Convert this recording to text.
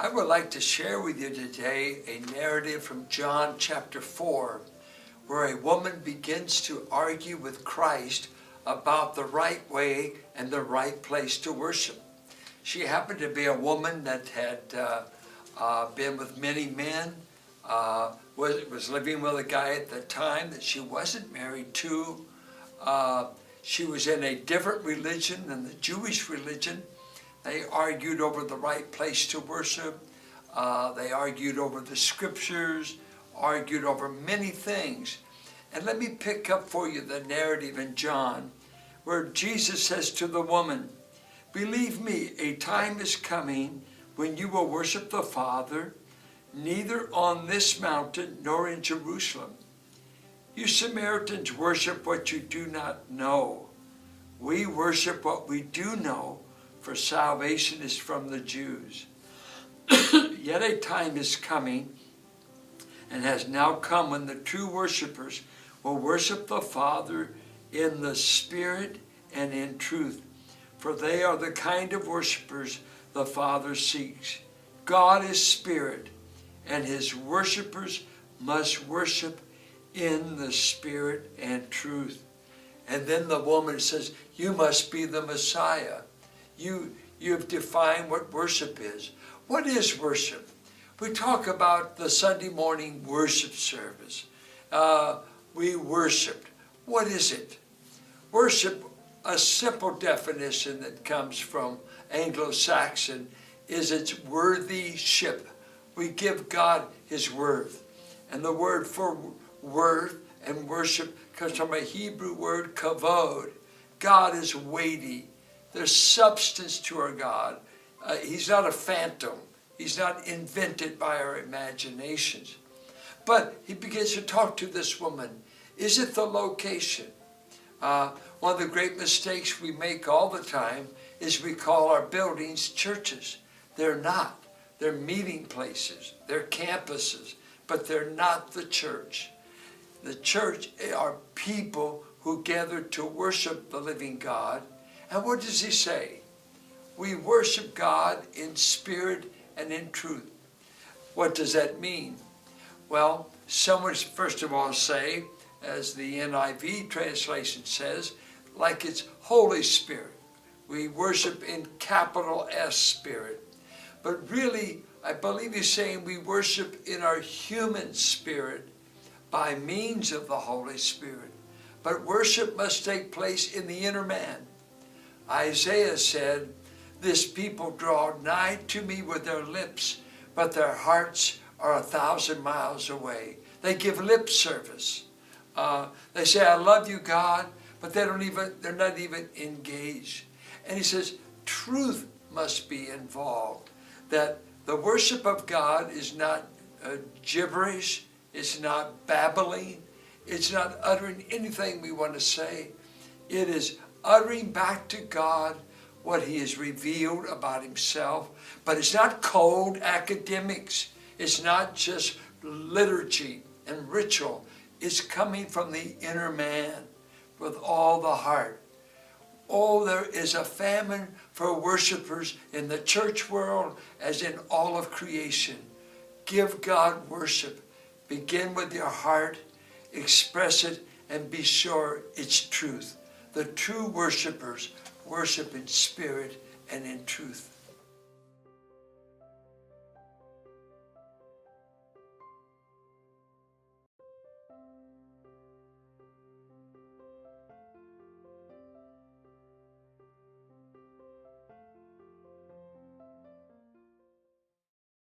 I would like to share with you today a narrative from John chapter 4, where a woman begins to argue with Christ about the right way and the right place to worship. She happened to be a woman that had been with many men, was living with a guy at the time that she wasn't married to. She was in a different religion than the Jewish religion. They argued over the right place to worship. They argued over the scriptures, argued over many things. And let me pick up for you the narrative in John, where Jesus says to the woman, "Believe me, a time is coming when you will worship the Father, neither on this mountain nor in Jerusalem. You Samaritans worship what you do not know. We worship what we do know, for salvation is from the Jews. Yet a time is coming, and has now come, when the true worshipers will worship the Father in the Spirit and in truth, for they are the kind of worshipers the Father seeks. God is Spirit, and His worshipers must worship in the Spirit and truth." And then the woman says, "You must be the Messiah. You've defined what worship is." What is worship? We talk about the Sunday morning worship service. We worshiped. What is it? Worship, a simple definition that comes from Anglo-Saxon, is its worthy-ship. We give God His worth. And the word for worth and worship comes from a Hebrew word, kavod. God is weighty. There's substance to our God. He's not a phantom. He's not invented by our imaginations. But he begins to talk to this woman. Is it the location? One of the great mistakes we make all the time is we call our buildings churches. They're not. They're meeting places. They're campuses. But they're not the church. The church are people who gather to worship the living God. And what does he say? We worship God in spirit and in truth. What does that mean? Well, some would first of all say, as the NIV translation says, like it's Holy Spirit. We worship in capital S Spirit. But really, I believe he's saying we worship in our human spirit by means of the Holy Spirit. But worship must take place in the inner man. Isaiah said, "This people draw nigh to me with their lips, but their hearts are 1,000 miles away." They give lip service. They say, "I love you, God," but they're not even engaged. And he says, truth must be involved. That the worship of God is not gibberish, it's not babbling, it's not uttering anything we want to say. It is uttering back to God what He has revealed about Himself. But it's not cold academics. It's not just liturgy and ritual. It's coming from the inner man with all the heart. Oh, there is a famine for worshipers in the church world as in all of creation. Give God worship. Begin with your heart, express it, and be sure it's truth. The true worshipers worship in spirit and in truth.